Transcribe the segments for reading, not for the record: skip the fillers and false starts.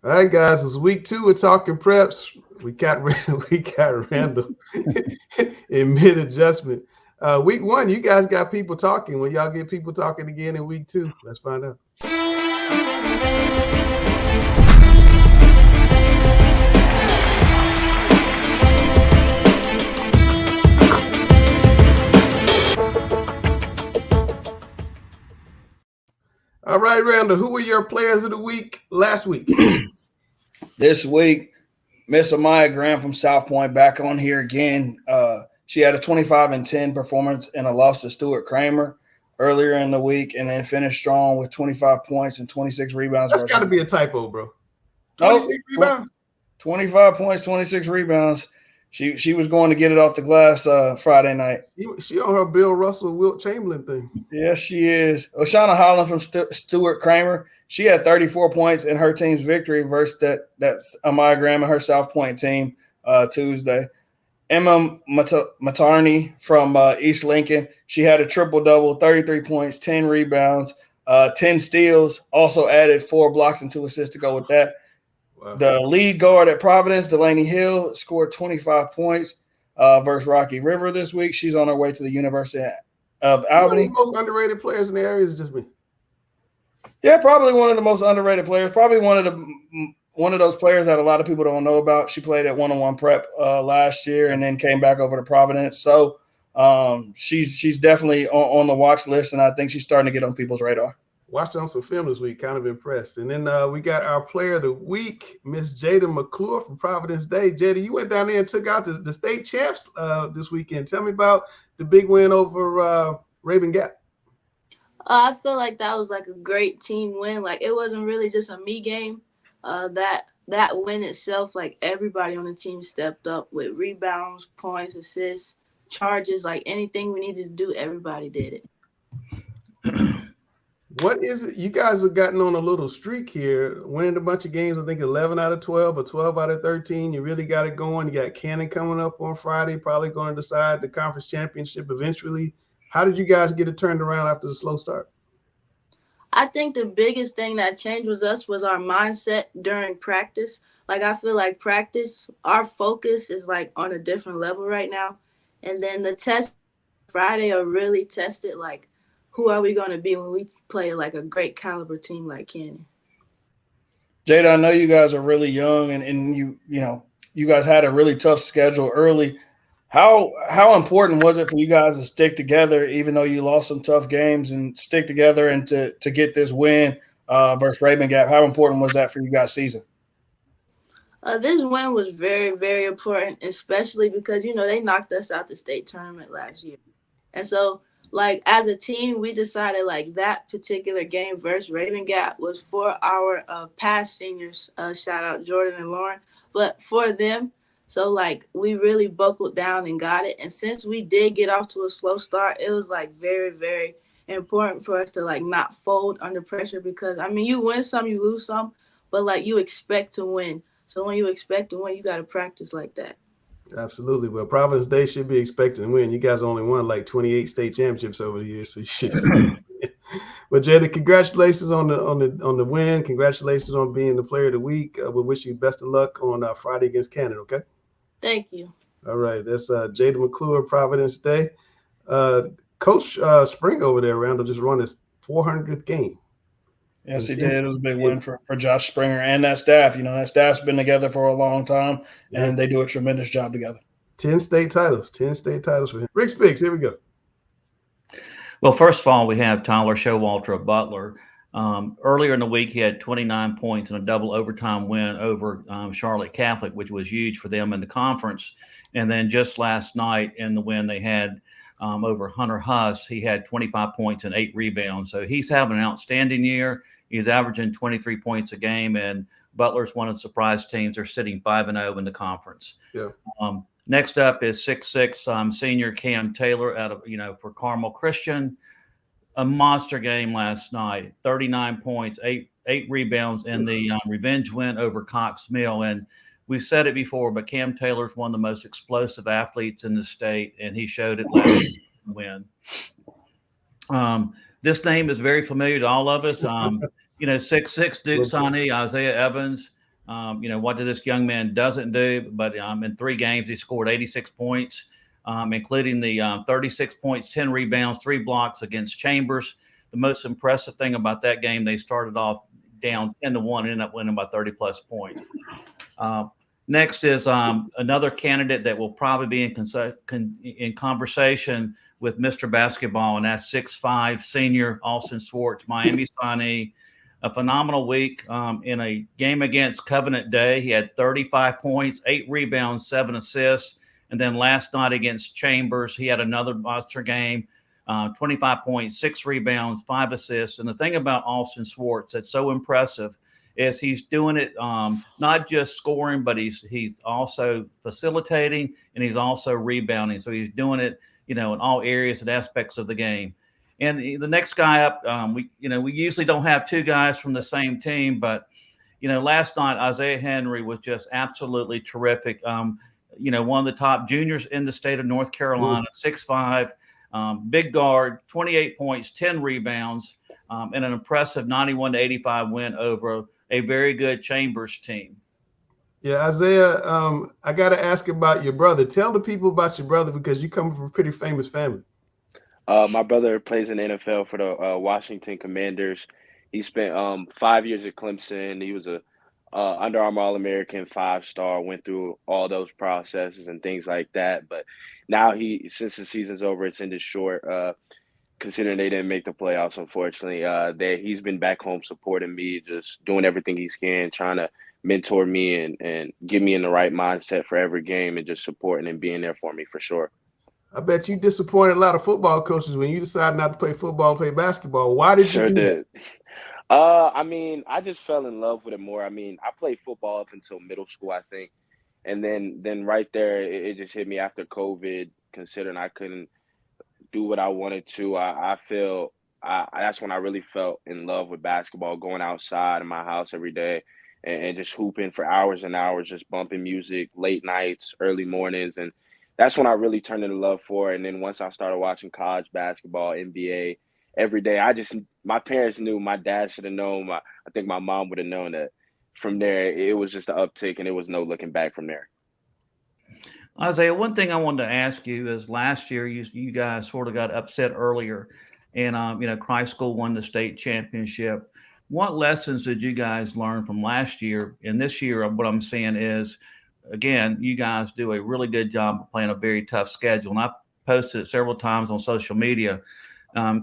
All right, guys, it's week 2. We're talking preps. We got we got Randall in mid adjustment. Week 1, you guys got people talking. When y'all get people talking again in week 2, let's find out. All right, Randall, who were your players of the week last week? This week, Miss Amaya Graham from South Point back on here again. She had a 25-10 performance and a loss to Stuart Kramer earlier in the week, and then finished strong with 25 points and 26 rebounds. That's got to be a typo, bro. 26 rebounds? 25 points, 26 rebounds. She was going to get it off the glass Friday night. She on her Bill Russell, Wilt Chamberlain thing. Yes, she is. Oshana Holland from Stuart Kramer. She had 34 points in her team's victory versus that's Amaya Graham and her South Point team Tuesday. Emma Matarney from East Lincoln. She had a triple-double, 33 points, 10 rebounds, 10 steals, also added 4 blocks and 2 assists to go with that. Wow. The lead guard at Providence, Delaney Hill, scored 25 points versus Rocky River this week. She's on her way to the University of Albany. One of the most underrated players in the area is just me. Yeah, probably one of the most underrated players. Probably one of those players that a lot of people don't know about. She played at one-on-one prep last year and then came back over to Providence. So she's definitely on the watch list, and I think she's starting to get on people's radar. Watched on some film this week, kind of impressed. And then we got our player of the week, Miss Jada McClure from Providence Day. Jada, you went down there and took out the state champs this weekend. Tell me about the big win over Raven Gap. I feel like that was like a great team win. Like it wasn't really just a me game. That win itself, like everybody on the team stepped up with rebounds, points, assists, charges, like anything we needed to do, everybody did it. What is it? You guys have gotten on a little streak here, winning a bunch of games. I think 11 out of 12 or 12 out of 13. You really got it going. You got Cannon coming up on Friday, probably going to decide the conference championship eventually. How did you guys get it turned around after the slow start? I think the biggest thing that changed was our mindset during practice. Like I feel like practice, our focus is like on a different level right now. And then the test Friday are really tested like, who are we going to be when we play like a great caliber team like Canyon? Jada, I know you guys are really young and you guys had a really tough schedule early. How important was it for you guys to stick together, even though you lost some tough games, and stick together and to get this win versus Raven Gap? How important was that for you guys' season? This win was very, very important, especially because, they knocked us out the state tournament last year. And so, like, as a team, we decided, like, that particular game versus Raven Gap was for our past seniors, shout out Jordan and Lauren, but for them. So, like, we really buckled down and got it. And since we did get off to a slow start, it was, like, very, very important for us to, like, not fold under pressure because, I mean, you win some, you lose some, but, like, you expect to win. So when you expect to win, you got to practice like that. Absolutely. Well, Providence Day should be expecting to win. You guys only won, like, 28 state championships over the years, so you should. But Jada, congratulations on the win. Congratulations on being the player of the week. We wish you best of luck on Friday against Canada, okay? Thank you. All right. That's Jada McClure, Providence Day. Coach Spring over there, Randall, just won his 400th game. Yes, he did. It was a big win for Josh Springer and that staff. That staff's been together for a long time, and they do a tremendous job together. 10 state titles for him. Rick Spiggs, here we go. Well, first of all, we have Tyler Showalter of Butler. Earlier in the week, he had 29 points in a double overtime win over Charlotte Catholic, which was huge for them in the conference. And then just last night in the win they had over Hunter Huss, he had 25 points and 8 rebounds. So he's having an outstanding year. He's averaging 23 points a game, and Butler's one of the surprise teams. They're sitting 5-0 in the conference. Yeah. Next up is 6'6" senior Cam Taylor out of for Carmel Christian. A monster game last night. 39 points, eight rebounds in the revenge win over Cox Mill. And we've said it before, but Cam Taylor's one of the most explosive athletes in the state, and he showed it last win. This name is very familiar to all of us. 6'6" Duke signee Isaiah Evans What this young man doesn't do, but in 3 games, he scored 86 points, including the 36 points, 10 rebounds, 3 blocks against Chambers. The most impressive thing about that game, they started off down 10-1 and ended up winning by 30-plus points. Next is another candidate that will probably be in conversation with Mr. Basketball, and that's 6'5" senior Austin Swartz, Miami signee. A phenomenal week in a game against Covenant Day. He had 35 points, 8 rebounds, 7 assists. And then last night against Chambers, he had another monster game, 25 points, 6 rebounds, 5 assists. And the thing about Austin Swartz that's so impressive is he's doing it not just scoring, but he's also facilitating and he's also rebounding. So he's doing it, in all areas and aspects of the game. And the next guy up, we usually don't have 2 guys from the same team, but last night Isaiah Henry was just absolutely terrific. One of the top juniors in the state of North Carolina, 6'5", big guard, 28 points, 10 rebounds, and an impressive 91-85 win over a very good Chambers team. Yeah, Isaiah, I got to ask about your brother. Tell the people about your brother because you come from a pretty famous family. My brother plays in the NFL for the Washington Commanders. He spent 5 years at Clemson. He was a Under Armour All-American, 5-star, went through all those processes and things like that. But now since the season's over, it's ended short, considering they didn't make the playoffs, unfortunately. He's been back home supporting me, just doing everything he can, trying to mentor me and get me in the right mindset for every game and just supporting and being there for me for sure. I bet you disappointed a lot of football coaches when you decided not to play football and play basketball. Why did you do that? I just fell in love with it more. I played football up until middle school, I think. And then right there, it just hit me after COVID, considering I couldn't do what I wanted to. That's when I really felt in love with basketball, going outside in my house every day and just hooping for hours and hours, just bumping music, late nights, early mornings. And that's when I really turned into love for it. And then once I started watching college basketball, NBA, every day, my parents knew, my dad should have known, I think my mom would have known that. From there, it was just an uptick and it was no looking back from there. Isaiah, one thing I wanted to ask you is last year you guys sort of got upset earlier and, Christ School won the state championship. What lessons did you guys learn from last year? And this year, what I'm saying is, again, you guys do a really good job of playing a very tough schedule. And I've posted it several times on social media.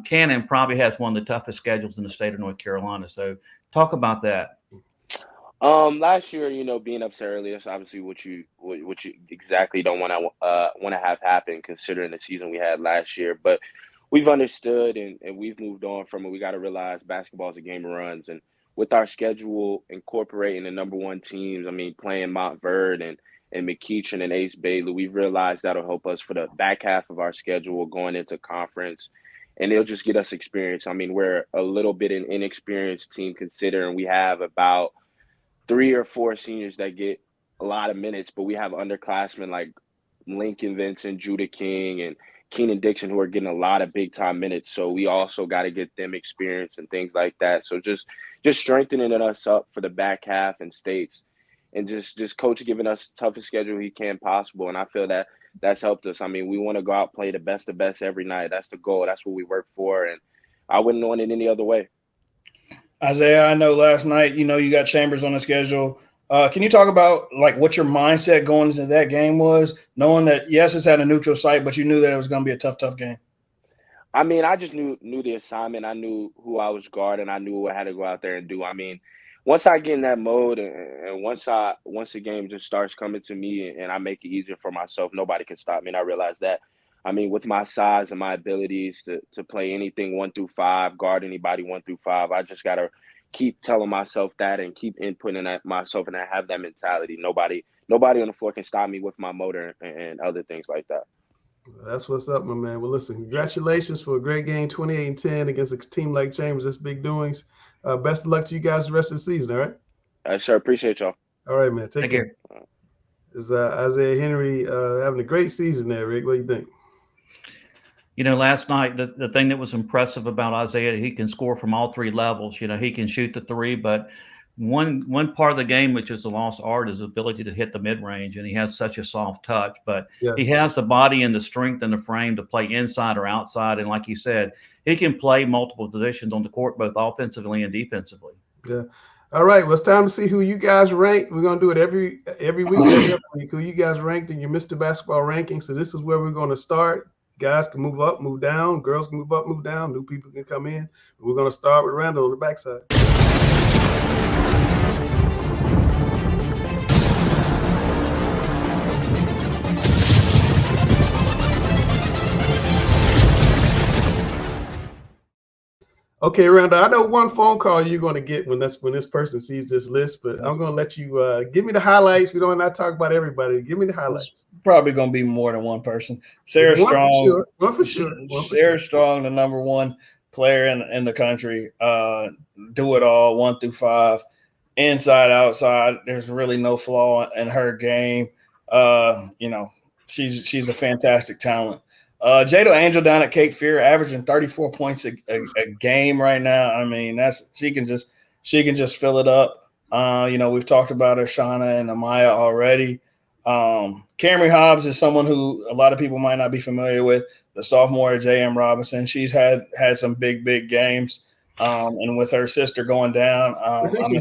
Cannon probably has one of the toughest schedules in the state of North Carolina. So talk about that. Last year, being upset early, that's obviously what you exactly don't want to have happen, considering the season we had last year. But we've understood and we've moved on from it. We got to realize basketball is a game of runs, and with our schedule incorporating the number 1 teams, playing Montverde and McEachern and Ace Bailey, we've realized that'll help us for the back half of our schedule going into conference, and it'll just get us experience. We're a little bit an inexperienced team considering we have about 3 or 4 seniors that get a lot of minutes, but we have underclassmen like Lincoln Vincent, Judah King, and Keenan Dixon who are getting a lot of big-time minutes. So we also got to get them experience and things like that. So just strengthening us up for the back half and states, and just coach giving us the toughest schedule he can possible. And I feel that that's helped us. We want to go out, play the best of best every night. That's the goal. That's what we work for. And I wouldn't want it any other way. Isaiah, I know last night, you got Chambers on the schedule. Can you talk about what your mindset going into that game was, knowing that, yes, it's at a neutral site, but you knew that it was going to be a tough game? I just knew the assignment. I knew who I was guarding. I knew what I had to go out there and do. Once I get in that mode and once the game just starts coming to me and I make it easier for myself, nobody can stop me. And I realized that. With my size and my abilities to play anything 1 through 5, guard anybody 1 through 5, I just got to keep telling myself that and keep inputting that myself, and I have that mentality. Nobody on the floor can stop me with my motor and other things like that. That's what's up, my man. Well, listen, congratulations for a great game, 28-10 against a team like Chambers. That's big doings. Best of luck to you guys the rest of the season, all right? Sure. Appreciate y'all. All right, man. Take care. Care. Is Isaiah Henry having a great season there, Rick? What do you think? Last night, the thing that was impressive about Isaiah, he can score from all 3 levels. He can shoot the 3, but one part of the game which is a lost art is the ability to hit the mid range, and he has such a soft touch. But he has the body and the strength and the frame to play inside or outside, and like you said, he can play multiple positions on the court, both offensively and defensively. Yeah. All right. Well, it's time to see who you guys rank. We're gonna do it every week, every week. Who you guys ranked in your Mr. Basketball ranking. So this is where we're going to start. Guys can move up, move down. Girls can move up, move down. New people can come in. We're going to start with Randall on the backside. Okay, Randall, I know one phone call you're going to get when this person sees this list, but I'm going to let you give me the highlights. We don't have to talk about everybody. Give me the highlights. It's probably going to be more than one person. Sarah Strong. One for sure. Sarah Strong, the number one player in the country. Do it all, 1 through 5. Inside, outside. There's really no flaw in her game. She's a fantastic talent. Jado Angel down at Cape Fear, averaging 34 points a game right now. I mean, she can just fill it up. We've talked about Oshana and Amaya already. Camry Hobbs is someone who a lot of people might not be familiar with. The sophomore at J.M. Robinson, she's had some big games. And with her sister going down,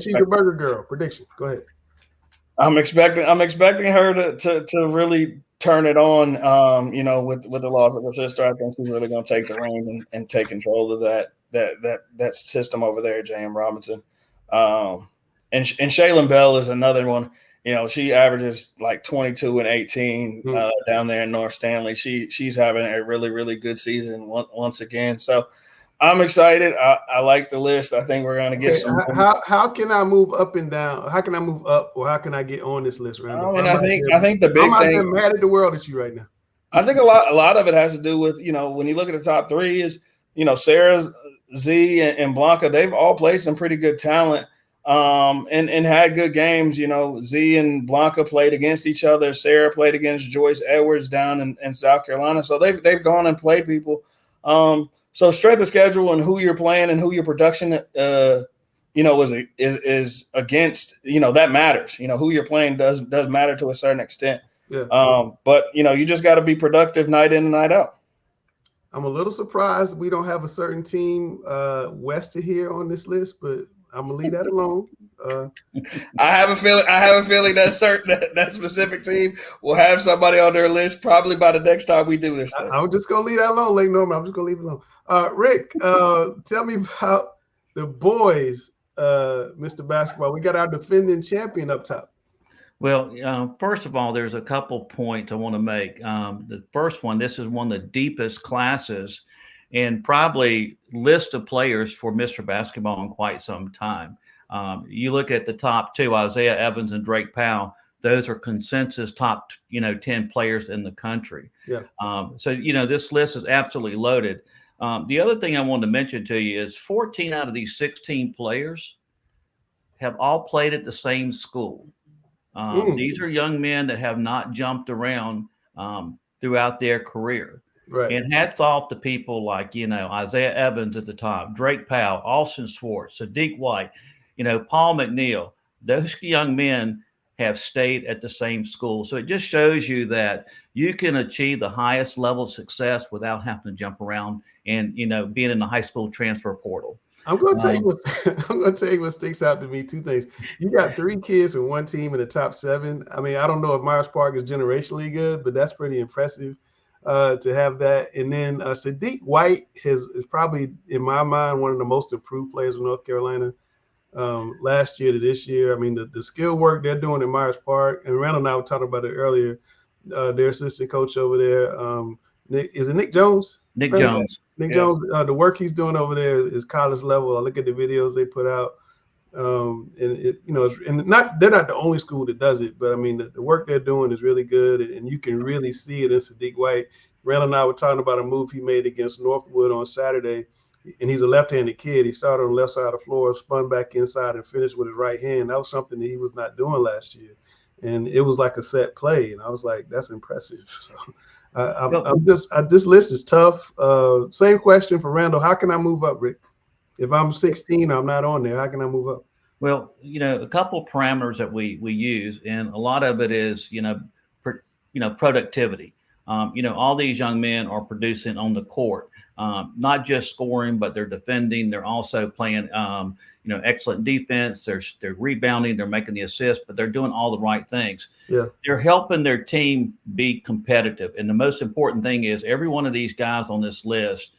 she's the burger girl. Prediction. Go ahead. I'm expecting her to really turn it on, with the loss of her sister. I think she's really going to take the reins and take control of that system over there at J.M. Robinson. And Shaylin Bell is another one. She averages like 22 and 18 down there in North Stanley. She's having a really, really good season once again. So I'm excited. I like the list. I think we're going to get some. How can I move up and down? How can I move up, or how can I get on this list, Randall? I think the big thing. I'm mad at the world at you right now. I think a lot of it has to do with when you look at the top three is Sarah, Z, and Blanca. They've all played some pretty good talent, and had good games. Z and Blanca played against each other. Sarah played against Joyce Edwards down in South Carolina. So they've gone and played people. So strength of schedule and who you're playing and who your production, is against, that matters. Who you're playing does matter to a certain extent. Yeah. But you just got to be productive night in and night out. I'm a little surprised we don't have a certain team west of here on this list, but I'm gonna leave that alone. I have a feeling that specific team will have somebody on their list probably by the next time we do this thing. I'm just gonna leave that alone, Lake Norman. I'm just gonna leave it alone. Rick, tell me about the boys, Mr. Basketball. We got our defending champion up top. Well, first of all, there's a couple points I want to make. The first one, this is one of the deepest classes and probably list of players for Mr. Basketball in quite some time. You look at the top two, Isaiah Evans and Drake Powell. Those are consensus top, 10 players in the country. Yeah. So this list is absolutely loaded. The other thing I wanted to mention to you is 14 out of these 16 players have all played at the same school. These are young men that have not jumped around throughout their career. Right. And hats off to people like, Isaiah Evans at the top, Drake Powell, Austin Swartz, Sadiq White, Paul McNeil. Those young men have stayed at the same school. So it just shows you that you can achieve the highest level of success without having to jump around and, being in the high school transfer portal. I'm going to tell you what sticks out to me. Two things. You got 3 kids from one team in the top 7. I mean, I don't know if Myers Park is generationally good, but that's pretty impressive to have that. And then Sadiq White is probably, in my mind, one of the most improved players in North Carolina last year to this year. I mean, the skill work they're doing in Myers Park, and Randall and I were talking about it earlier, their assistant coach over there, is it Nick Jones? Nick Jones. Nick Jones, the work he's doing over there is college level. I look at the videos they put out, and they're not the only school that does it, but I mean the work they're doing is really good, and you can really see it in Sadiq White. Randall and I were talking about a move he made against Northwood on Saturday, and he's a left-handed kid. He started on the left side of the floor, spun back inside, and finished with his right hand. That was something that he was not doing last year, and it was like a set play, and I was like, that's impressive. So. This list is tough. Same question for Randall. How can I move up, Rick? If I'm 16, I'm not on there. How can I move up? Well, a couple parameters that we use, and a lot of it is, productivity. All these young men are producing on the court, not just scoring, but they're defending. They're also playing, excellent defense. They're rebounding. They're making the assists, but they're doing all the right things. Yeah, they're helping their team be competitive. And the most important thing is every one of these guys on this list,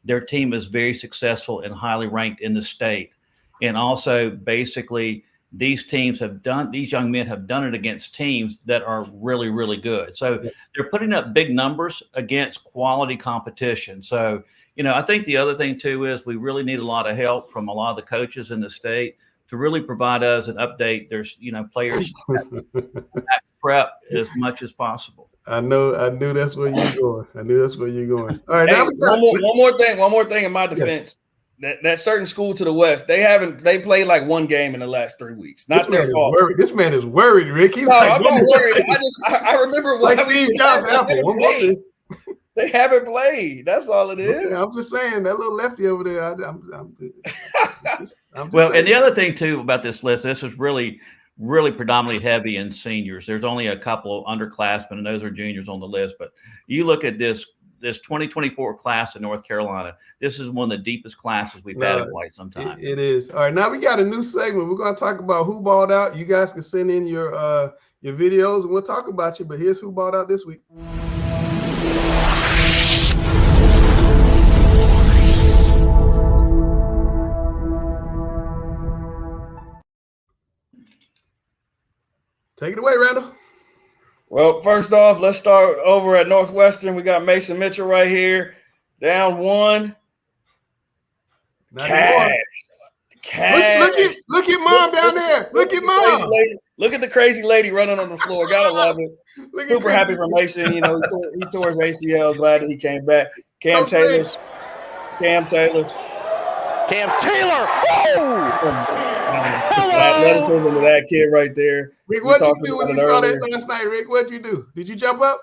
their team is very successful and highly ranked in the state. And also, basically, these young men have done it against teams that are really, really good. So they're putting up big numbers against quality competition. So, I think the other thing too is we really need a lot of help from a lot of the coaches in the state to really provide us an update. There's, players prep as much as possible. I knew that's where you're going. All right, hey, one more thing in my defense. Yes. That certain school to the west, they played like one game in the last 3 weeks. Not their fault. This man is worried, Rick. He's I'm not worried. I remember like Steve Jobs Apple. One more thing. They haven't played. That's all it is. I'm just saying that little lefty over there. I'm just well, saying. And the other thing too about this list, this is really predominantly heavy in seniors. There's only a couple of underclassmen, and those are juniors on the list. But you look at this 2024 class in North Carolina. This is one of the deepest classes we've had in quite some time. It is. All right, now we got a new segment. We're going to talk about who balled out. You guys can send in your videos, and we'll talk about you. But here's who balled out this week. Take it away, Randall. Well, first off, let's start over at Northwestern. We got Mason Mitchell right here, down 1. Cash. Look at mom down there. Look at mom. Look at the crazy lady running on the floor. Gotta love it. Super happy for Mason. He tore his ACL. Glad that he came back. Cam Taylor. Athleticism to that kid right there. Rick, what'd you do when you saw that last night, Rick? What'd you do? Did you jump up?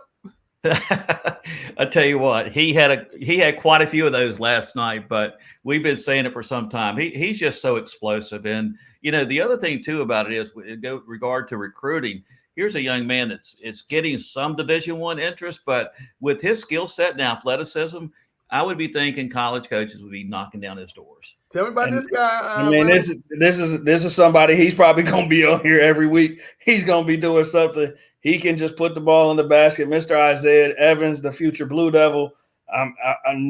I tell you what, he had quite a few of those last night, but we've been saying it for some time. He's just so explosive. And, the other thing too about it is in regard to recruiting, here's a young man it's getting some Division I interest, but with his skill set and athleticism, I would be thinking college coaches would be knocking down his doors. Tell me about this guy. This is somebody. He's probably going to be on here every week. He's going to be doing something. He can just put the ball in the basket. Mr. Isaiah Evans, the future Blue Devil. I'm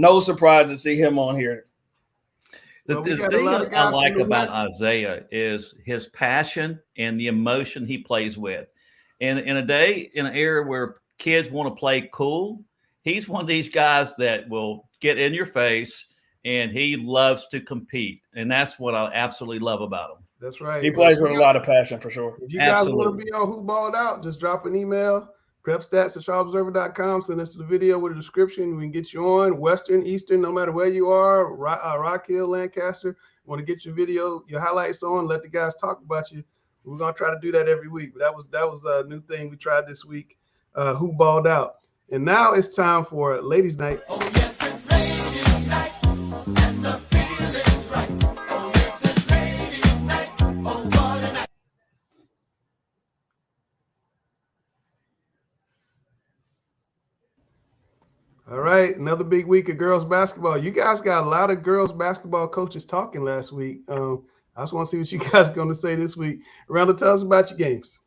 no surprise to see him on here. The thing I like about Isaiah is his passion and the emotion he plays with. And in an era where kids want to play cool, he's one of these guys that will get in your face, and he loves to compete. And that's what I absolutely love about him. That's right. He plays with a lot of passion for sure. If you guys want to be on Who Balled Out, just drop an email, prepstats@charlotteobserver.com. Send us the video with a description. We can get you on Western, Eastern, no matter where you are, Rock Hill, Lancaster. Want to get your video, your highlights on, let the guys talk about you. We're going to try to do that every week. But that was a new thing we tried this week, Who Balled Out. And now it's time for Ladies' Night. Oh, yes, it's Ladies' Night, and the feeling's right. Oh, yes, it's Ladies' Night. Oh, what a night. All right, another big week of girls basketball. You guys got a lot of girls basketball coaches talking last week. I just want to see what you guys are going to say this week. Randall, tell us about your games.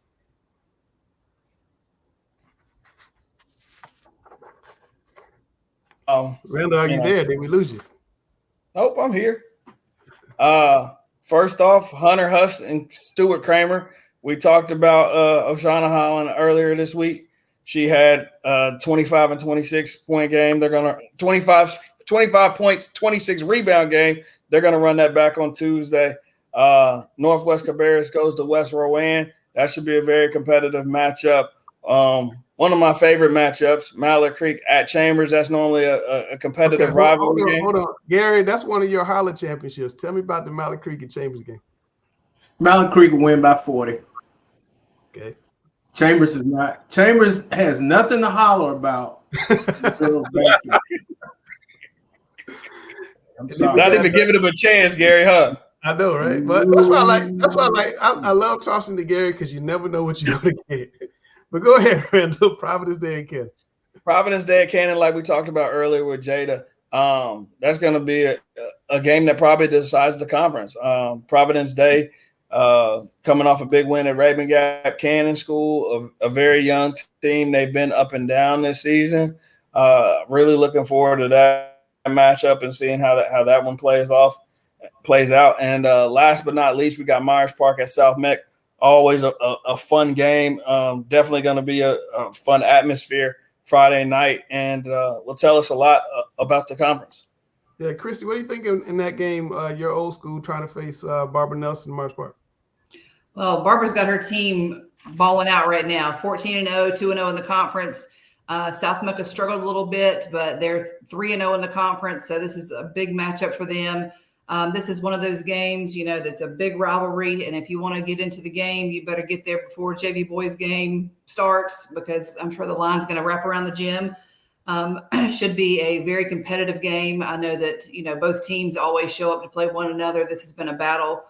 Randall, are you there? Did we lose you? Nope, I'm here. First off, Hunter Huss and Stuart Kramer. We talked about Oshana Holland earlier this week. She had 25 and 26 point game. They're going to 25 points, 26 rebound game. They're going to run that back on Tuesday. Northwest Cabarrus goes to West Rowan. That should be a very competitive matchup. One of my favorite matchups, Mallard Creek at Chambers. That's normally a competitive rivalry game. Hold on. Gary, that's one of your Holler championships. Tell me about the Mallard Creek and Chambers game. Mallard Creek will win by 40. Okay. Chambers is not. Chambers has nothing to holler about. I'm sorry. Not even giving him a chance, Gary, huh? I know, right? But that's why I like. That's why I like. I love tossing to Gary because you never know what you're gonna get. But go ahead, Randall. Providence Day again. Providence Day at Cannon, like we talked about earlier with Jada. That's going to be a game that probably decides the conference. Providence Day, coming off a big win at Raven Gap Cannon School, a very young team. They've been up and down this season. Really looking forward to that matchup and seeing how that one plays out. And last but not least, we got Myers Park at South Meck. Always a fun game. Definitely going to be a fun atmosphere Friday night, and will tell us a lot about the conference. Yeah, Christy, what do you think in that game? Your old school trying to face Barbara Nelson, Myers Park. Well, Barbara's got her team balling out right now, 14-0, 2-0 in the conference. South Mecca struggled a little bit, but they're 3-0 in the conference, so this is a big matchup for them. This is one of those games, that's a big rivalry. And if you want to get into the game, you better get there before JV boys game starts, because I'm sure the line's going to wrap around the gym. Should be a very competitive game. I know that, both teams always show up to play one another. This has been a battle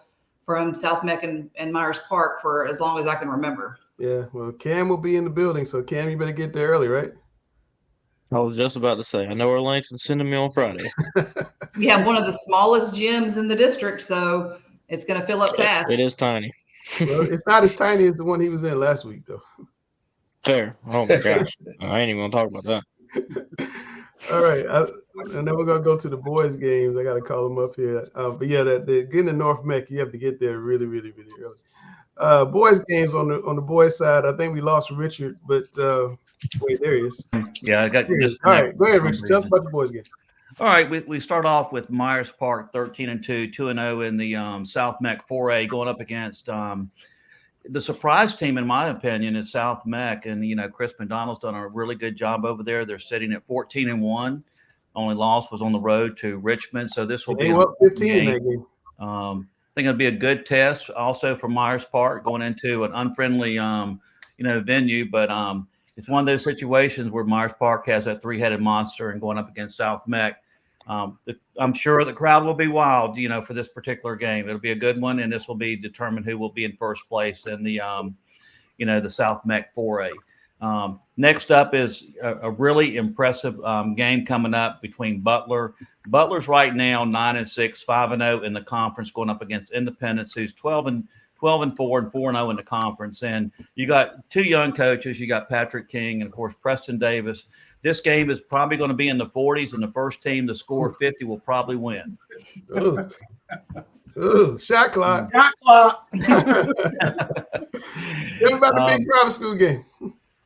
from South Meck and Myers Park for as long as I can remember. Yeah, well, Cam will be in the building. So, Cam, you better get there early, right? I was just about to say, I know our links and sending me on Friday. We have one of the smallest gyms in the district, so it's going to fill up fast. It is tiny. Well, it's not as tiny as the one he was in last week, though. Fair. Oh, my gosh. I ain't even going to talk about that. All right. And then we're going to go to the boys' games. I got to call them up here. But, yeah, getting to North Meck, you have to get there really, really, really early. Boys' games on the boys' side, I think we lost Richard, but wait, there he is. Yeah, I got just all right. Go ahead, Richard. Tell us about the boys' games. All right, we start off with Myers Park 13-2, 2-0 in the South Meck 4A, going up against the surprise team, in my opinion, is South Meck. And Chris McDonald's done a really good job over there. They're sitting at 14-1. Only loss was on the road to Richmond, so this will be up 15 in that game. I think it'll be a good test also for Myers Park going into an unfriendly venue, but it's one of those situations where Myers Park has that three-headed monster and going up against South Meck. I'm sure the crowd will be wild, for this particular game. It'll be a good one, and this will be determined who will be in first place in the the South Meck 4A. Next up is a really impressive game coming up between Butler. Butler's right now 9-6, 5-0 in the conference, going up against Independence, who's 12-4 and 4-0 in the conference. And you got two young coaches. You got Patrick King and, of course, Preston Davis. This game is probably going to be in the 40s, and the first team to score 50 will probably win. Ooh, shot clock. Shot clock. Tell me about the big private school game.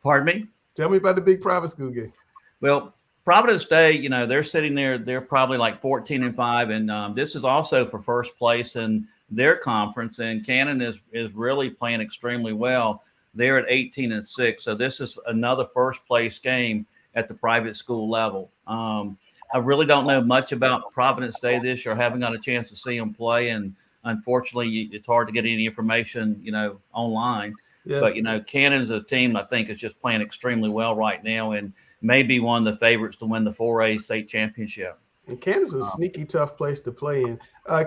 Pardon me? Tell me about the big private school game. Well, Providence Day, they're sitting there. They're probably like 14-5, and this is also for first place in their conference. And Cannon is really playing extremely well. They're at 18-6, so this is another first place game at the private school level. I really don't know much about Providence Day this year. I haven't got a chance to see them play, and unfortunately, it's hard to get any information, online. Yeah. But Cannon's a team I think is just playing extremely well right now, and may be one of the favorites to win the 4A state championship. And Cannon's a sneaky tough place to play in.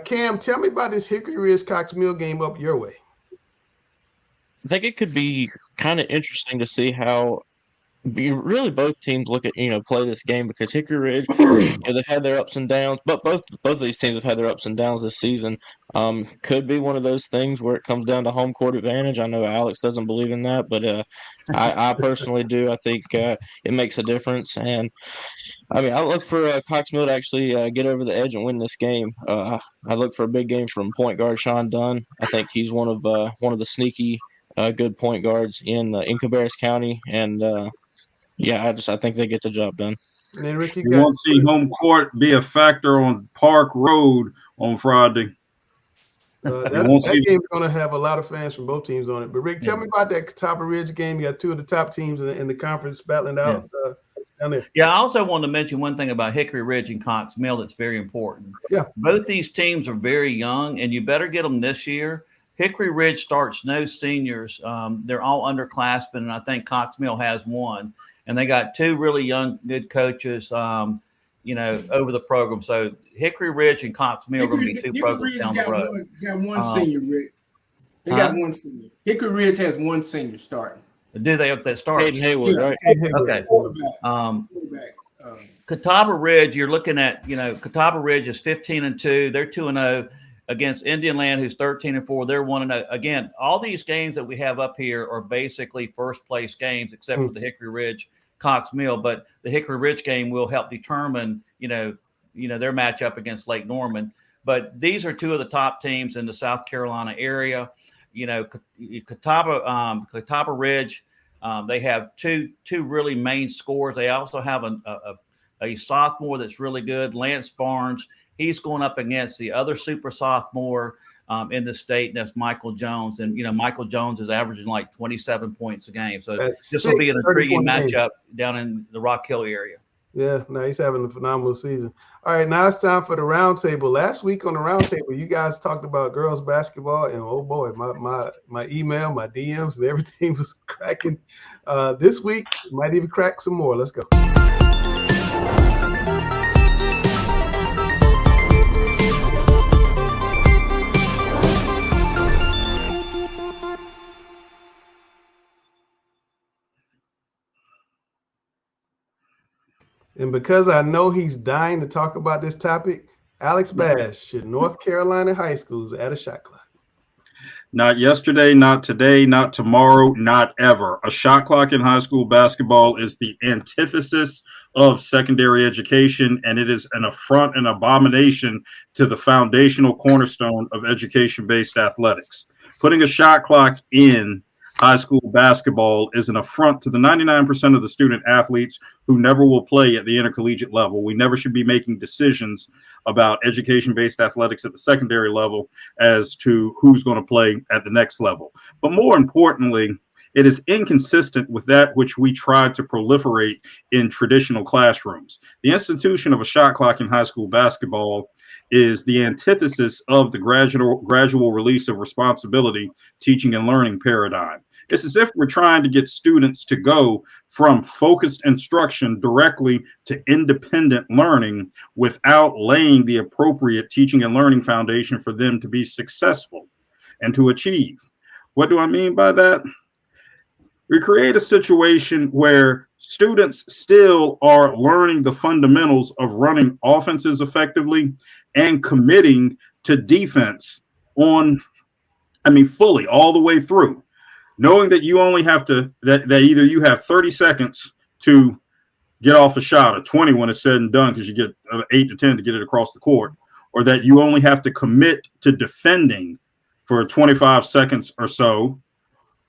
Cam, tell me about this Hickory Ridge Cox Mill game up your way. I think it could be kind of interesting to see how really both teams look at play this game, because Hickory Ridge they've had their ups and downs, but both of these teams have had their ups and downs this season. Could be one of those things where it comes down to home court advantage. I know Alex doesn't believe in that, but I personally do. I think it makes a difference, and I look for Cox Mill to actually get over the edge and win this game. I look for a big game from point guard Sean Dunn. I think he's one of the sneaky good point guards in Cabarrus County, and I think they get the job done. And then Rick, you won't see home court be a factor on Park Road on Friday. That game is going to have a lot of fans from both teams on it. But Rick, tell me about that Topper Ridge game. You got two of the top teams in the conference battling out down there. Yeah, I also wanted to mention one thing about Hickory Ridge and Cox Mill that's very important. Yeah, both these teams are very young, and you better get them this year. Hickory Ridge starts no seniors. They're all underclassmen, and I think Cox Mill has one. And they got two really young, good coaches. over the program. So Hickory Ridge and Cox Mill are going to be two Hickory programs Ridge down the road. got one senior, Rick. They Huh? got one senior. Hickory Ridge has one senior starting. Do they have that starts? Hayden Haywood, right? Okay. Quarterback. Catawba Ridge, you're looking at, Catawba Ridge is 15-2. They're 2-0 against Indian Land, who's 13-4. They're 1-0. Again, all these games that we have up here are basically first place games, except for the Hickory Ridge Cox Mill. But the Hickory Ridge game will help determine, their matchup against Lake Norman. But these are two of the top teams in the South Carolina area. Catawba Ridge, they have two really main scores. They also have a sophomore that's really good, Lance Barnes. He's going up against the other super sophomore in the state, and that's Michael Jones. And, Michael Jones is averaging like 27 points a game. So this will be an intriguing matchup down in the Rock Hill area. Yeah, no, he's having a phenomenal season. All right, now it's time for the roundtable. Last week on the roundtable, you guys talked about girls basketball, and oh boy, my email, my DMs, and everything was cracking. This week, might even crack some more. Let's go. And because I know he's dying to talk about this topic, Alex Bass, should North Carolina high schools add a shot clock? Not yesterday, not today, not tomorrow, not ever. A shot clock in high school basketball is the antithesis of secondary education, and it is an affront and abomination to the foundational cornerstone of education-based athletics. Putting a shot clock in high school basketball is an affront to the 99% of the student athletes who never will play at the intercollegiate level. We never should be making decisions about education-based athletics at the secondary level as to who's going to play at the next level. But more importantly, it is inconsistent with that which we try to proliferate in traditional classrooms. The institution of a shot clock in high school basketball is the antithesis of the gradual release of responsibility teaching and learning paradigm. It's as if we're trying to get students to go from focused instruction directly to independent learning without laying the appropriate teaching and learning foundation for them to be successful and to achieve. What do I mean by that? We create a situation where students still are learning the fundamentals of running offenses effectively and committing to defense fully all the way through, knowing that you only have to, that either you have 30 seconds to get off a shot or 20 when it's said and done because you get 8 to 10 to get it across the court, or that you only have to commit to defending for 25 seconds or so.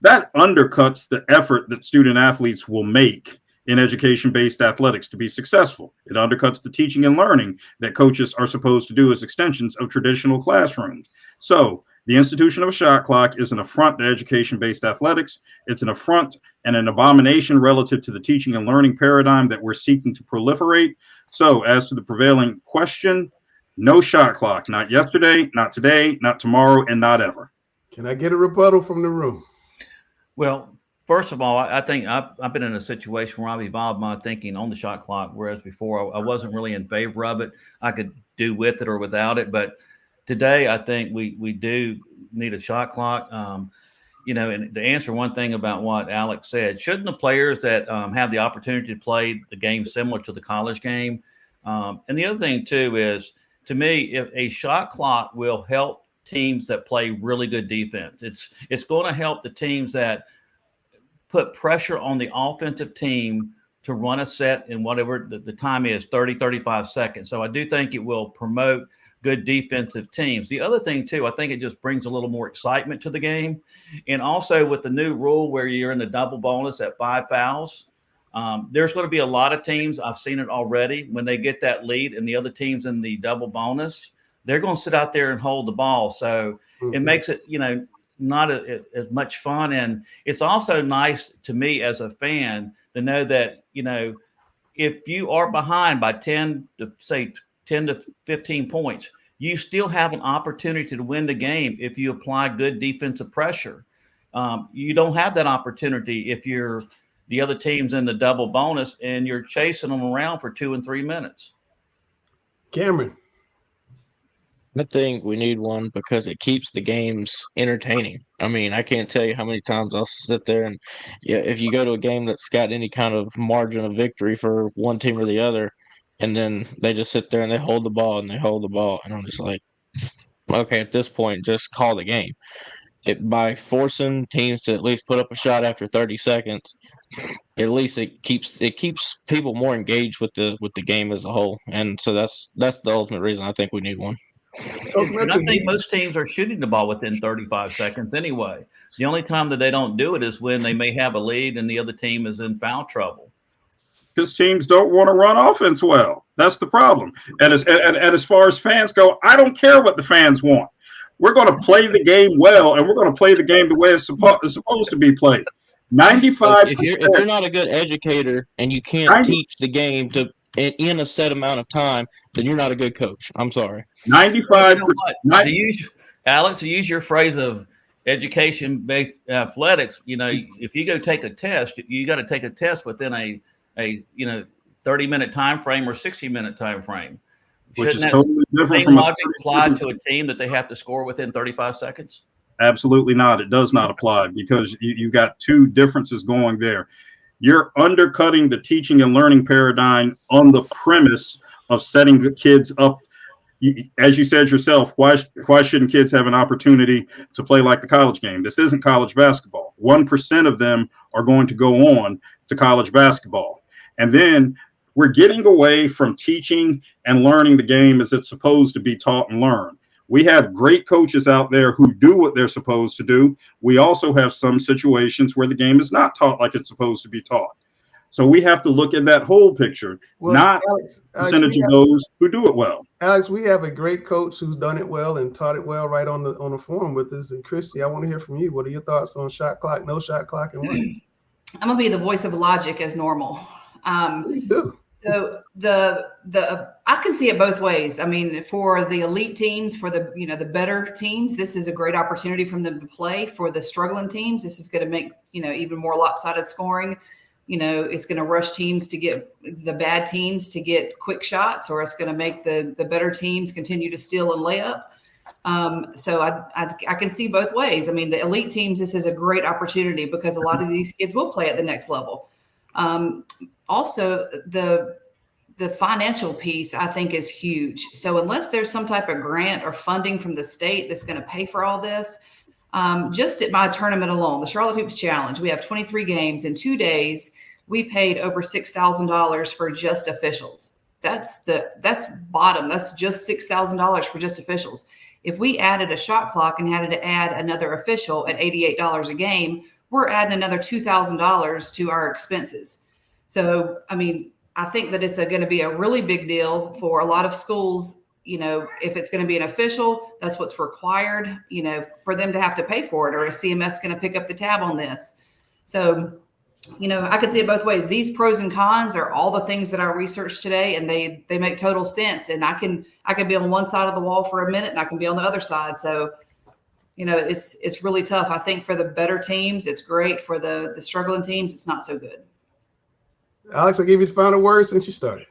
That undercuts the effort that student athletes will make in education-based athletics to be successful. It undercuts the teaching and learning that coaches are supposed to do as extensions of traditional classrooms. So the institution of a shot clock is an affront to education-based athletics. It's an affront and an abomination relative to the teaching and learning paradigm that we're seeking to proliferate. So as to the prevailing question, no shot clock, not yesterday, not today, not tomorrow, and not ever. Can I get a rebuttal from the room? Well, first of all, I think I've been in a situation where I've evolved my thinking on the shot clock, whereas before I wasn't really in favor of it. I could do with it or without it. But today, I think we do need a shot clock. And to answer one thing about what Alex said, shouldn't the players that have the opportunity to play the game similar to the college game? And the other thing, too, is, to me, if a shot clock will help teams that play really good defense. It's going to help the teams that put pressure on the offensive team to run a set in whatever the time is, 30, 35 seconds. So I do think it will promote good defensive teams. The other thing, too, I think it just brings a little more excitement to the game. And also with the new rule where you're in the double bonus at 5 fouls, there's going to be a lot of teams, I've seen it already, when they get that lead and the other team's in the double bonus, they're going to sit out there and hold the ball. So it makes it, not as much fun. And it's also nice to me as a fan to know that, if you are behind by 10 to 15 points, you still have an opportunity to win the game if you apply good defensive pressure. You don't have that opportunity if the other team's in the double bonus and you're chasing them around for 2 and 3 minutes. Cameron. I think we need one because it keeps the games entertaining. I mean, I can't tell you how many times I'll sit there and, yeah, if you go to a game that's got any kind of margin of victory for one team or the other, and then they just sit there and they hold the ball and they hold the ball, and I'm just like, okay, at this point, just call the game. By forcing teams to at least put up a shot after 30 seconds, at least it keeps people more engaged with the game as a whole, and so that's the ultimate reason I think we need one. Coach And I Memphis, think most teams are shooting the ball within 35 seconds anyway. The only time that they don't do it is when they may have a lead and the other team is in foul trouble. Because teams don't want to run offense well. That's the problem. And as far as fans go, I don't care what the fans want. We're going to play the game well, and we're going to play the game the way it's supposed to be played. 95%. If you're not a good educator and you can't teach the game in a set amount of time, then you're not a good coach. I'm sorry. 95%. Alex, to use your phrase of education-based athletics, if you go take a test, you got to take a test within a 30-minute time frame or 60-minute time frame. Which Shouldn't is totally different same from logic apply to a team that they have to score within 35 seconds? Absolutely not. It does not apply because you've got two differences going there. You're undercutting the teaching and learning paradigm on the premise of setting the kids up. As you said yourself, why shouldn't kids have an opportunity to play like the college game? This isn't college basketball. 1% of them are going to go on to college basketball. And then we're getting away from teaching and learning the game as it's supposed to be taught and learned. We have great coaches out there who do what they're supposed to do. We also have some situations where the game is not taught like it's supposed to be taught. So we have to look at that whole picture, not Alex, percentage of those who do it well. Alex, we have a great coach who's done it well and taught it well right on the forum with us. And Christy, I want to hear from you. What are your thoughts on shot clock, no shot clock, and what? I'm gonna be the voice of logic as normal. Please do. So I can see it both ways. I mean, for the elite teams, for the better teams, this is a great opportunity for them to play. For the struggling teams, this is going to make even more lopsided scoring. It's going to rush teams to get the bad teams to get quick shots, or it's going to make the better teams continue to steal and lay up. So I can see both ways. I mean, the elite teams, this is a great opportunity because a lot of these kids will play at the next level. Also, the financial piece, I think, is huge. So unless there's some type of grant or funding from the state that's going to pay for all this, just at my tournament alone, the Charlotte Hoops Challenge, we have 23 games. In 2 days, we paid over $6,000 for just officials. That's bottom. That's just $6,000 for just officials. If we added a shot clock and had to add another official at $88 a game, we're adding another $2,000 to our expenses. So, I mean, I think that it's going to be a really big deal for a lot of schools. If it's going to be an official, that's what's required, for them to have to pay for it, or is CMS going to pick up the tab on this? So, I could see it both ways. These pros and cons are all the things that I researched today, and they make total sense. And I can be on one side of the wall for a minute and I can be on the other side. So, it's really tough. I think for the better teams, it's great. For the struggling teams, it's not so good. Alex, I gave you the final word since you started.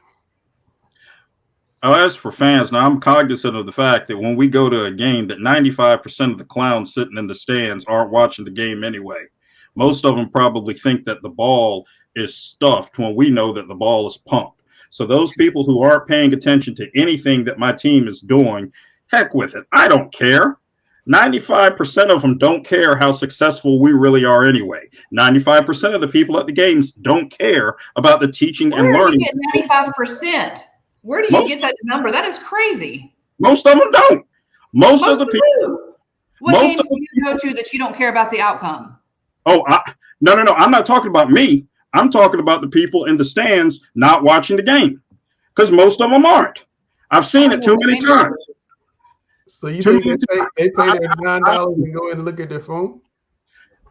As for fans, now I'm cognizant of the fact that when we go to a game, that 95% of the clowns sitting in the stands aren't watching the game anyway. Most of them probably think that the ball is stuffed when we know that the ball is pumped. So those people who aren't paying attention to anything that my team is doing, heck with it. I don't care. 95% of them don't care how successful we really are anyway. 95% of the people at the games don't care about the teaching and learning. Where do you get 95%? Where do you get that number? That is crazy. Most of them don't. Most of the people. What games do you go to that you don't care about the outcome? Oh, no. I'm not talking about me. I'm talking about the people in the stands not watching the game, because most of them aren't. I've seen it too many times. So you think they pay their $9 and go in and look at their phone?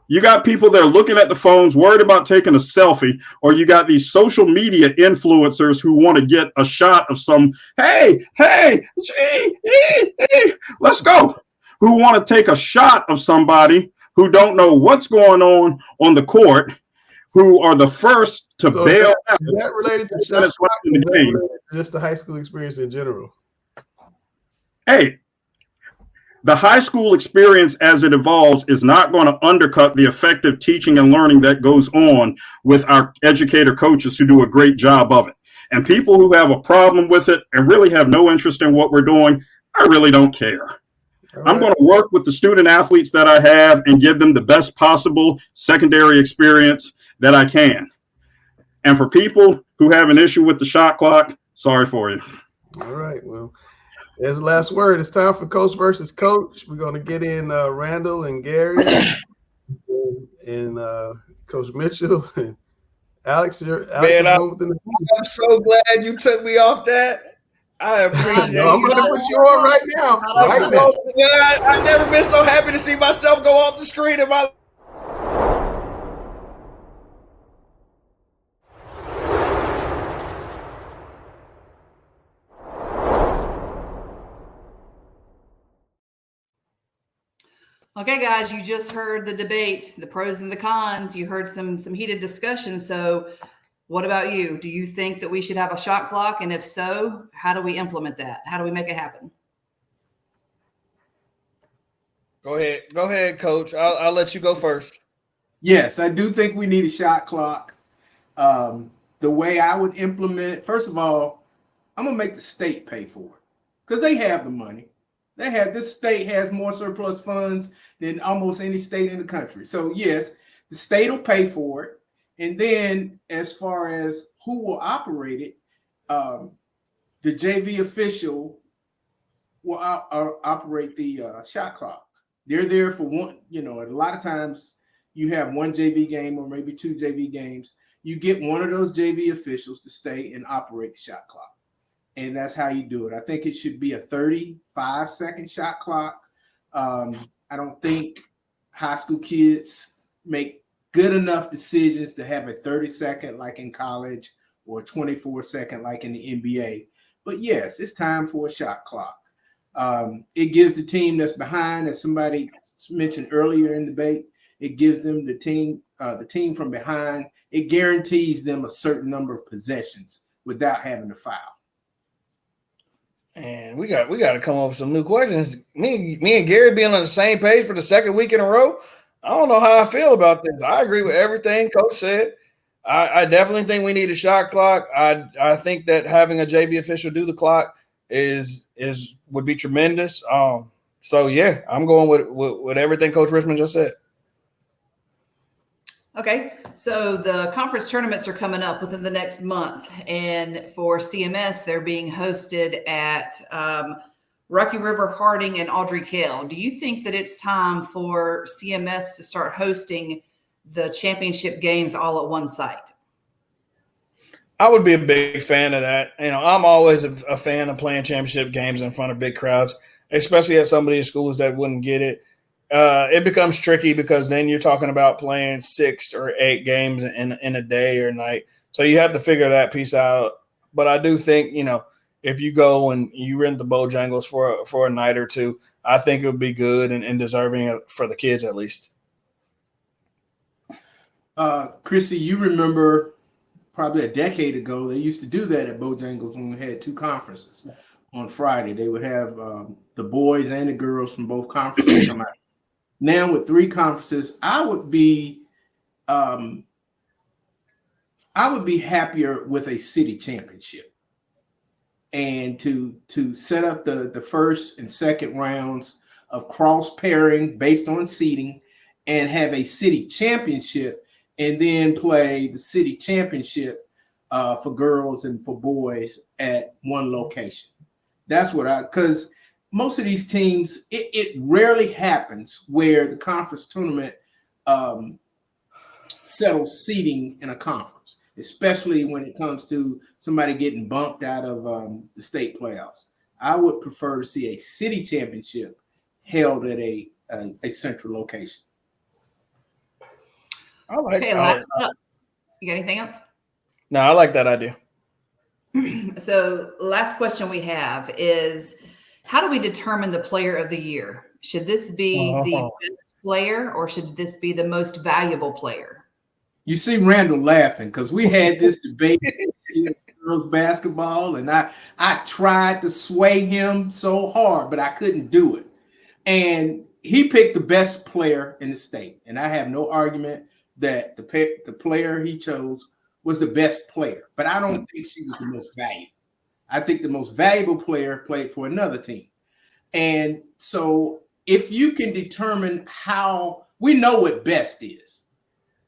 You got people there looking at the phones, worried about taking a selfie, or you got these social media influencers who want to get a shot of some, hey, let's go, who want to take a shot of somebody who don't know what's going on the court, who are the first to So bail out. is that related to shot minutes clock? left in Or the is that game. related to just the high school experience in general? Hey, the high school experience as it evolves is not going to undercut the effective teaching and learning that goes on with our educator coaches who do a great job of it. And people who have a problem with it and really have no interest in what we're doing, I really don't care. I'm going to work with the student athletes that I have and give them the best possible secondary experience that I can. And for people who have an issue with the shot clock, sorry for you. All right. Well, there's the last word. It's time for coach versus coach. We're going to get in Randall and Gary and Coach Mitchell and Alex. Alex Man, I'm so glad you took me off that. I appreciate it. I'm going to put you on right now. Right now. I've never been so happy to see myself go off the screen in my. Okay, guys, you just heard the debate, the pros and the cons. You heard some heated discussion. So what about you? Do you think that we should have a shot clock? And if so, how do we implement that? How do we make it happen? Go ahead, Coach. I'll let you go first. Yes, I do think we need a shot clock. The way I would implement it, first of all, I'm going to make the state pay for it because they have the money. This state has more surplus funds than almost any state in the country. So yes, the state will pay for it. And then as far as who will operate it, the JV official will operate the shot clock. They're there for one, a lot of times you have one JV game or maybe two JV games. You get one of those JV officials to stay and operate the shot clock. And that's how you do it. I think it should be a 35-second shot clock. I don't think high school kids make good enough decisions to have a 30-second like in college or 24-second like in the NBA. But yes, it's time for a shot clock. It gives the team that's behind, as somebody mentioned earlier in the debate, it gives them the team from behind. It guarantees them a certain number of possessions without having to foul. And we got to come up with some new questions. Me and Gary being on the same page for the second week in a row. I don't know how I feel about this. I agree with everything Coach said. I definitely think we need a shot clock. I think that having a JV official do the clock would be tremendous. So yeah, I'm going with everything Coach Richmond just said. Okay, so the conference tournaments are coming up within the next month, and for CMS, they're being hosted at Rocky River, Harding, and Audrey Kell. Do you think that it's time for CMS to start hosting the championship games all at one site? I would be a big fan of that. I'm always a fan of playing championship games in front of big crowds, especially at some of these schools that wouldn't get it. It becomes tricky because then you're talking about playing 6 or 8 games in a day or night. So you have to figure that piece out. But I do think, if you go and you rent the Bojangles for a night or two, I think it would be good and deserving for the kids at least. Chrissy, you remember probably a decade ago, they used to do that at Bojangles when we had 2 conferences on Friday. They would have the boys and the girls from both conferences come out. Now with 3 conferences, I would be happier with a city championship, and to set up the first and second rounds of cross pairing based on seeding, and have a city championship, and then play the city championship for girls and for boys at one location. That's what because most of these teams, it rarely happens where the conference tournament settles seeding in a conference, especially when it comes to somebody getting bumped out of the state playoffs. I would prefer to see a city championship held at a central location. Okay, last up. You got anything else? No, I like that idea. So last question we have is, how do we determine the player of the year? Should this be the best player or should this be the most valuable player? You see Randall laughing because we had this debate in girls basketball, and I tried to sway him so hard, but I couldn't do it. And he picked the best player in the state, and I have no argument that the player he chose was the best player. But I don't think she was the most valuable. I think the most valuable player played for another team. And so if you can determine how we know what best is,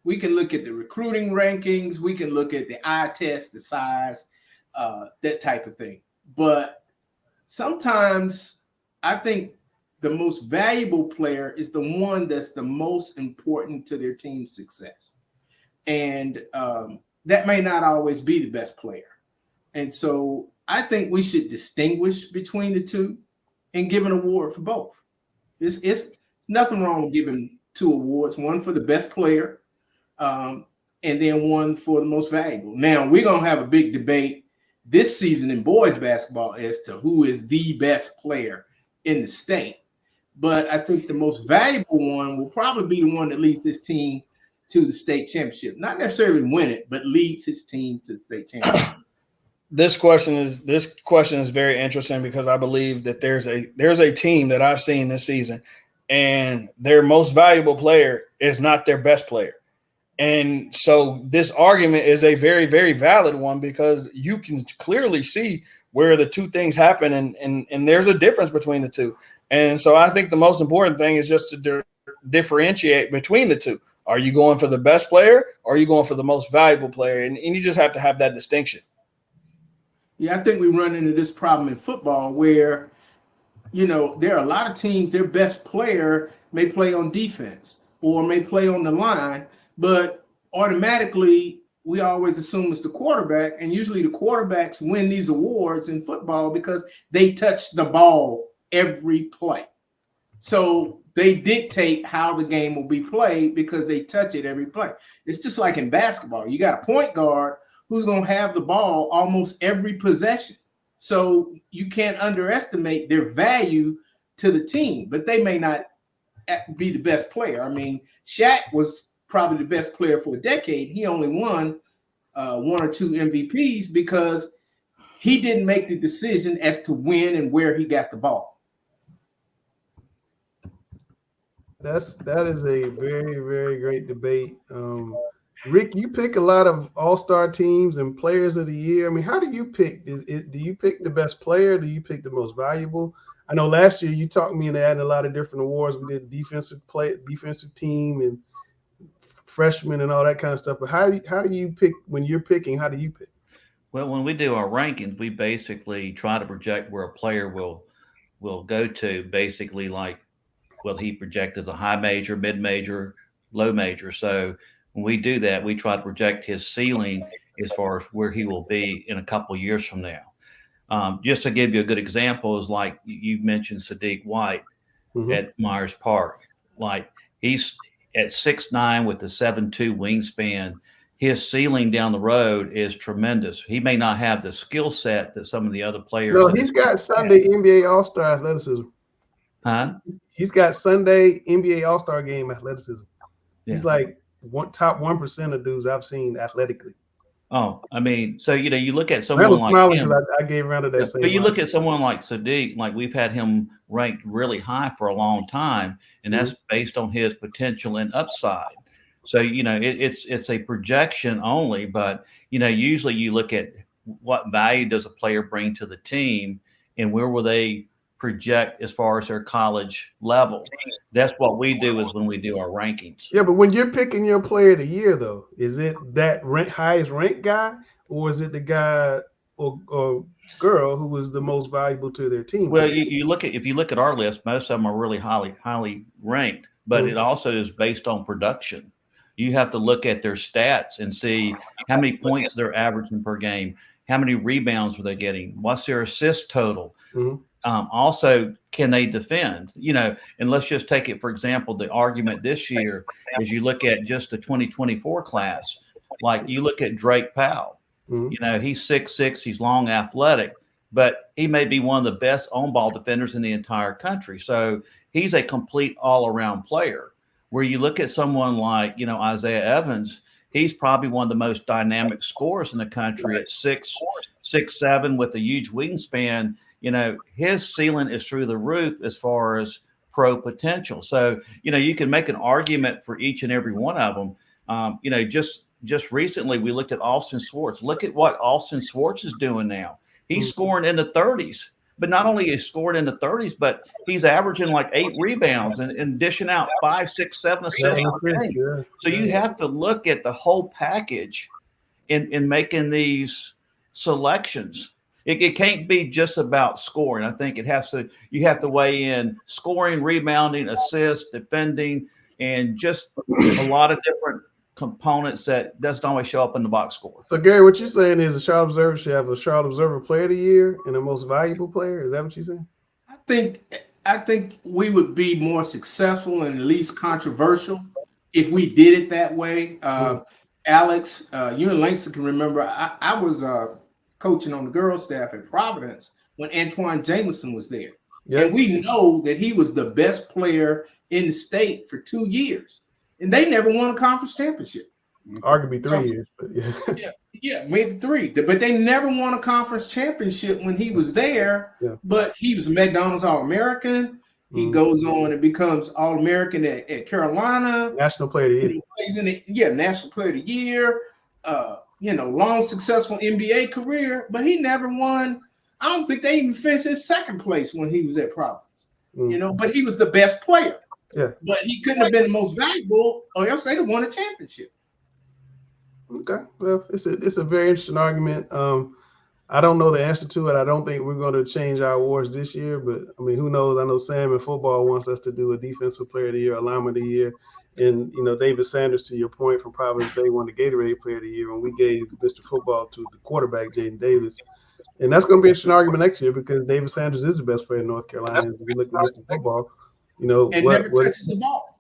we can look at the recruiting rankings, we can look at the eye test, the size, that type of thing. But sometimes I think the most valuable player is the one that's the most important to their team's success. And that may not always be the best player. And so I think we should distinguish between the two and give an award for both. It's nothing wrong with giving 2 awards, one for the best player, and then one for the most valuable. Now, we're going to have a big debate this season in boys basketball as to who is the best player in the state. But I think the most valuable one will probably be the one that leads this team to the state championship. Not necessarily win it, but leads his team to the state championship. This question is very interesting because I believe that there's a team that I've seen this season, and their most valuable player is not their best player. And so this argument is a very, very valid one because you can clearly see where the two things happen, and there's a difference between the two. And so I think the most important thing is just to differentiate between the two. Are you going for the best player or are you going for the most valuable player? And you just have to have that distinction. Yeah, I think we run into this problem in football where, there are a lot of teams, their best player may play on defense or may play on the line, but automatically we always assume it's the quarterback. And usually the quarterbacks win these awards in football because they touch the ball every play. So they dictate how the game will be played because they touch it every play. It's just like in basketball. You got a point guard who's going to have the ball almost every possession. So you can't underestimate their value to the team, but they may not be the best player. I mean, Shaq was probably the best player for a decade. He only won 1 or 2 MVPs because he didn't make the decision as to when and where he got the ball. That is a very, very great debate. Rick, you pick a lot of all-star teams and players of the year. I mean, how do you pick? Do you pick the best player? Do you pick the most valuable? I know last year you talked me into adding a lot of different awards. We did defensive team, and freshman and all that kind of stuff. But how do you pick when you're picking? How do you pick? Well, when we do our rankings, we basically try to project where a player will go to. Basically, like, will he project as a high major, mid major, low major? So when we do that, we try to project his ceiling as far as where he will be in a couple of years from now. Just to give you a good example is like you mentioned Sadiq White at Myers Park. Like, he's at 6'9" with the 7'2" wingspan. His ceiling down the road is tremendous. He may not have the skill set that some of the other players. No, he's got Sunday NBA All-Star athleticism. Huh? He's got Sunday NBA All-Star game athleticism. Yeah. He's like top 1% of dudes I've seen athletically. Oh, I mean, so you look at someone like him. I gave Randall that same. But you look at someone like Sadiq, like we've had him ranked really high for a long time, and that's based on his potential and upside. So it's a projection only, but usually you look at what value does a player bring to the team, and where will they project as far as their college level. That's what we do is when we do our rankings. Yeah, but when you're picking your player of the year, though, is it that highest ranked guy, or is it the guy or girl who was the most valuable to their team? Well, if you look at our list, most of them are really highly ranked, but it also is based on production. You have to look at their stats and see how many points they're averaging per game, how many rebounds are they getting, what's their assist total. Also, can they defend? And let's just take it, for example, the argument this year is you look at just the 2024 class. Like, you look at Drake Powell. He's 6'6", he's long, athletic, but he may be one of the best on-ball defenders in the entire country. So he's a complete all-around player. Where you look at someone like, Isaiah Evans, he's probably one of the most dynamic scorers in the country at 6'7" with a huge wingspan. His ceiling is through the roof as far as pro potential. So, you can make an argument for each and every one of them. Just recently we looked at Austin Swartz. Look at what Austin Swartz is doing now. He's scoring in the 30s. But not only is scored in the 30s, but he's averaging like 8 rebounds and dishing out 5, 6, 7 assists per game. Yeah. So you have to look at the whole package in making these selections. It can't be just about scoring. I think you have to weigh in scoring, rebounding, assists, defending, and just a lot of different components that doesn't always show up in the box score. So Gary, what you're saying is the Charlotte Observer should have a Charlotte Observer Player of the Year and the most valuable player. Is that what you're saying? I think we would be more successful and at least controversial if we did it that way. Alex, you and Langston can remember I was coaching on the girls' staff at Providence when Antoine Jameson was there. Yep. And we know that he was the best player in the state for 2 years. And they never won a conference championship. Arguably 3 years, but yeah. Yeah, maybe 3. But they never won a conference championship when he was there. Yeah. But he was a McDonald's All-American. He goes on and becomes All-American at Carolina. National Player of the Year. He plays in National Player of the Year. Long, successful NBA career. But he never won. I don't think they even finished in second place when he was at Providence. But he was the best player. Yeah, but he couldn't have been the most valuable, or else they'd have won a championship. Okay, well, it's a very interesting argument. I don't know the answer to it. I don't think we're going to change our awards this year, but I mean, who knows? I know Sam in football wants us to do a Defensive Player of the Year, a Lineman of the Year, and David Sanders, to your point from Providence, they won the Gatorade Player of the Year, and we gave Mr. Football to the quarterback Jaden Davis, and that's going to be an interesting argument next year because David Sanders is the best player in North Carolina. If we look at Mr. Football. Never touches the ball.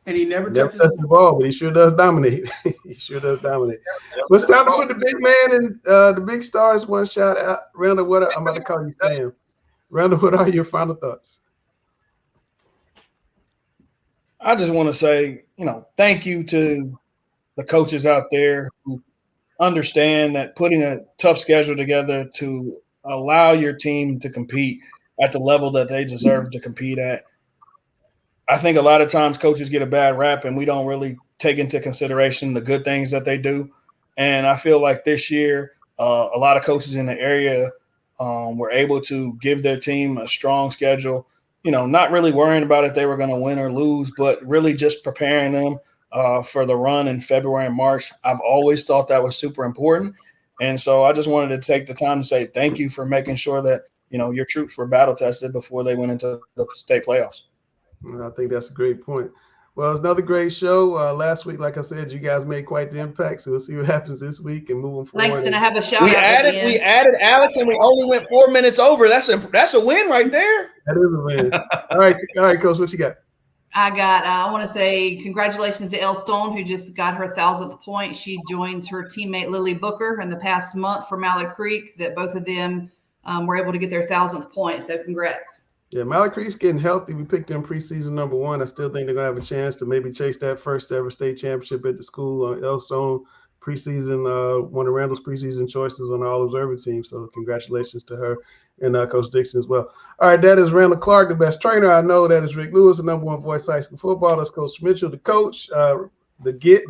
And he never touches the ball, but he sure does dominate. He sure does dominate. Well, it's time to put the big man and the big stars one shot out. Randall, I'm about to call you Sam. Randall, what are your final thoughts? I just want to say, thank you to the coaches out there who understand that putting a tough schedule together to allow your team to compete at the level that they deserve to compete at. I think a lot of times coaches get a bad rap and we don't really take into consideration the good things that they do. And I feel like this year, a lot of coaches in the area were able to give their team a strong schedule, not really worrying about if they were going to win or lose, but really just preparing them for the run in February and March. I've always thought that was super important. And so I just wanted to take the time to say thank you for making sure that, your troops were battle tested before they went into the state playoffs. I think that's a great point. Well, it's another great show. Last week, like I said, you guys made quite the impact. So we'll see what happens this week and moving forward. Langston, I have a shout out. We added Alex, and we only went 4 minutes over. That's a win right there. That is a win. All right, Coach, what you got? I want to say congratulations to Elle Stone, who just got her 1,000th point. She joins her teammate Lily Booker in the past month from Mallard Creek. That both of them were able to get their 1,000th point. So congrats. Yeah, Mallard Creek's getting healthy. We picked them preseason number 1. I still think they're going to have a chance to maybe chase that first ever state championship at the school. Elstone preseason, one of Randall's preseason choices on the All-Observer team. So congratulations to her and Coach Dixon as well. All right, that is Randall Clark, the best trainer I know. That is Rick Lewis, the number 1 voice high school football. That's Coach Mitchell, the coach, the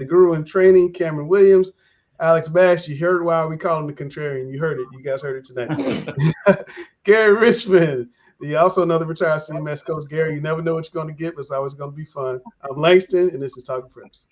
guru in training, Cameron Williams. Alex Bash, you heard why we call him the contrarian. You heard it. You guys heard it tonight. Gary Richmond. Also another retired CMS coach. Gary, you never know what you're going to get, but it's always going to be fun. I'm Langston, and this is Talking Preps.